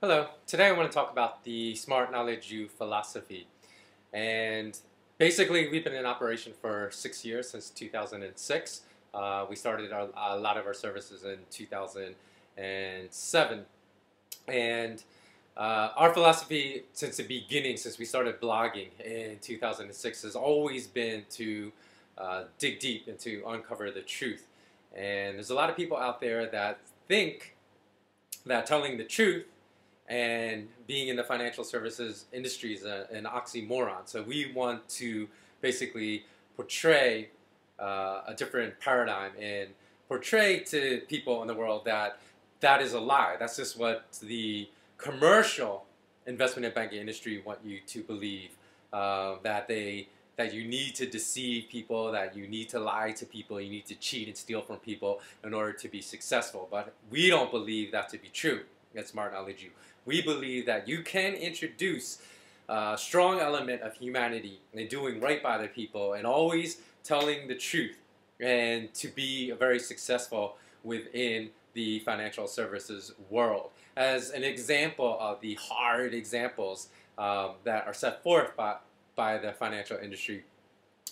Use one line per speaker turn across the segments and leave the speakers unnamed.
Hello, today I want to talk about the SmartKnowledgeU philosophy. And basically, we've been in operation for 6 years, since 2006. We started a lot of our services in 2007. And our philosophy since the beginning, since we started blogging in 2006, has always been to dig deep and to uncover the truth. And there's a lot of people out there that think that telling the truth and being in the financial services industry is an oxymoron. So we want to basically portray a different paradigm and portray to people in the world that that is a lie. That's just what the commercial investment and banking industry want you to believe, that you need to deceive people, that you need to lie to people, you need to cheat and steal from people in order to be successful. But we don't believe that to be true at SmartKnowledgeU. We believe that you can introduce a strong element of humanity and doing right by the people and always telling the truth and to be very successful within the financial services world. As an example of the hard examples that are set forth by the financial industry,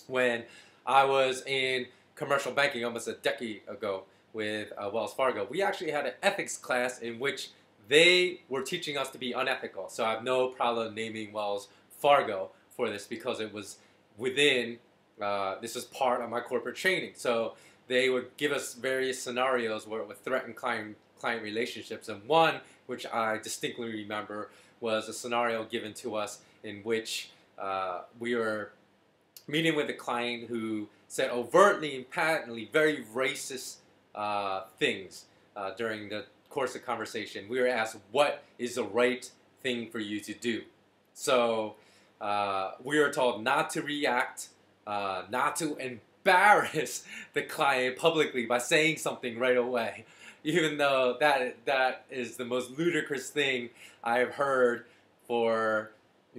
when I was in commercial banking almost a decade ago with Wells Fargo, we actually had an ethics class in which they were teaching us to be unethical. So I have no problem naming Wells Fargo for this because it was within, this was part of my corporate training. So they would give us various scenarios where it would threaten client relationships. And one, which I distinctly remember, was a scenario given to us in which we were meeting with a client who said overtly and patently very racist things during the course of conversation. We were asked, what is the right thing for you to do? So we were told not to react, not to embarrass the client publicly by saying something right away, even though that is the most ludicrous thing I've heard for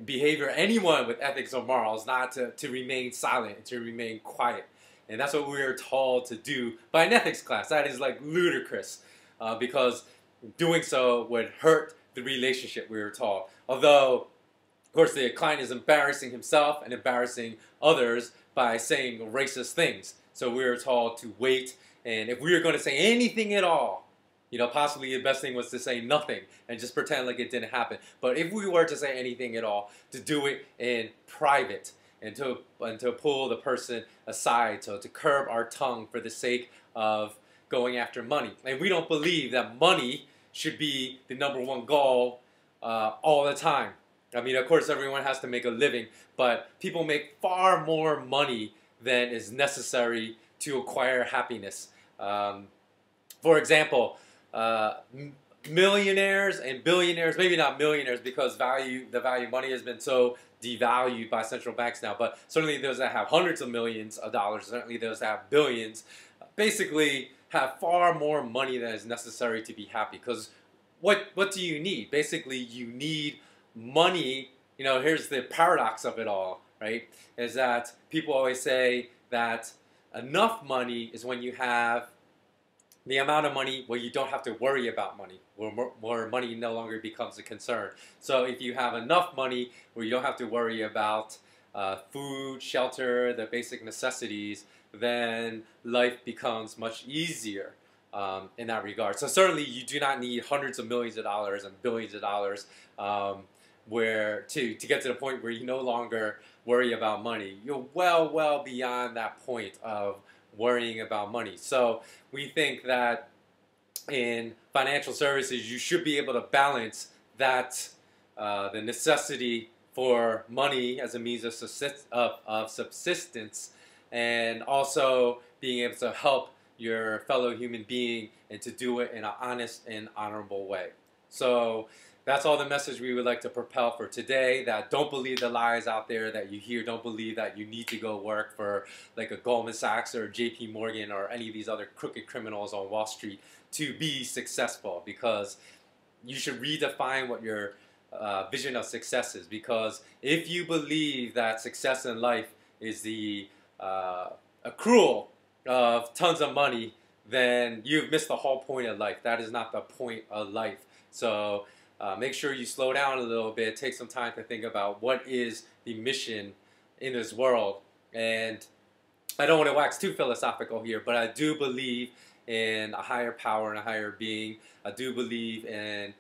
behavior, anyone with ethics or morals, not to remain silent, to remain quiet. And that's what we were told to do by an ethics class. That is like ludicrous because doing so would hurt the relationship, we were told. Although, of course, the client is embarrassing himself and embarrassing others by saying racist things. So we were told to wait, and if we were going to say anything at all, possibly the best thing was to say nothing and just pretend like it didn't happen. But if we were to say anything at all, to do it in private and to pull the person aside, to curb our tongue for the sake of going after money. And we don't believe that money should be the #1 goal all the time. I mean, of course, everyone has to make a living, but people make far more money than is necessary to acquire happiness. For example, millionaires and billionaires, maybe not millionaires because the value of money has been so devalued by central banks now, but certainly those that have hundreds of millions of dollars, certainly those that have billions, basically have far more money than is necessary to be happy. Because what do you need? Basically, you need money. Here's the paradox of it all, right? Is that people always say that enough money is when you have the amount of money where you don't have to worry about money, where money no longer becomes a concern. So if you have enough money where you don't have to worry about food, shelter, the basic necessities, then life becomes much easier in that regard. So certainly you do not need hundreds of millions of dollars and billions of dollars where to get to the point where you no longer worry about money. You're well beyond that point of worrying about money. So we think that in financial services, you should be able to balance that, the necessity for money as a means of subsistence, and also being able to help your fellow human being and to do it in an honest and honorable way. So that's all the message we would like to propel for today, that don't believe the lies out there that you hear. Don't believe that you need to go work for like a Goldman Sachs or JP Morgan or any of these other crooked criminals on Wall Street to be successful, because you should redefine what your vision of success is. Because if you believe that success in life is the accrual of tons of money, then you've missed the whole point of life. That is not the point of life. So make sure you slow down a little bit, take some time to think about what is the mission in this world. And I don't want to wax too philosophical here, but I do believe in a higher power and a higher being. I do believe in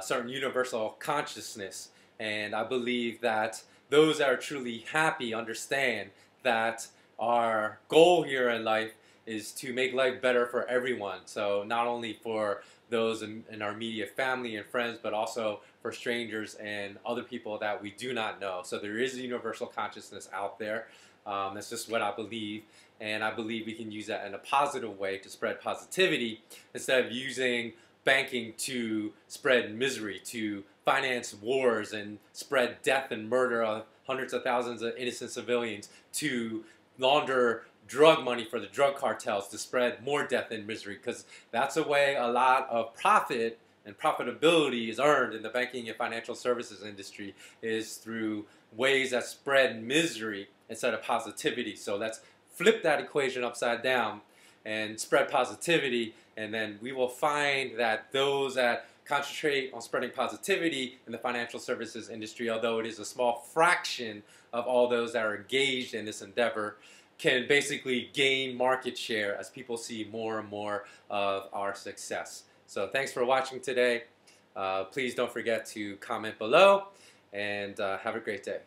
certain universal consciousness. And I believe that those that are truly happy understand that our goal here in life is to make life better for everyone. So not only for those in our immediate family and friends, but also for strangers and other people that we do not know. So there is a universal consciousness out there. That's just what I believe. And I believe we can use that in a positive way to spread positivity instead of using banking to spread misery, to finance wars and spread death and murder of hundreds of thousands of innocent civilians, to launder drug money for the drug cartels to spread more death and misery, because that's a way a lot of profit and profitability is earned in the banking and financial services industry, is through ways that spread misery instead of positivity. So let's flip that equation upside down and spread positivity, and then we will find that those that concentrate on spreading positivity in the financial services industry, although it is a small fraction of all those that are engaged in this endeavor, can basically gain market share as people see more and more of our success. So thanks for watching today. Please don't forget to comment below, and have a great day.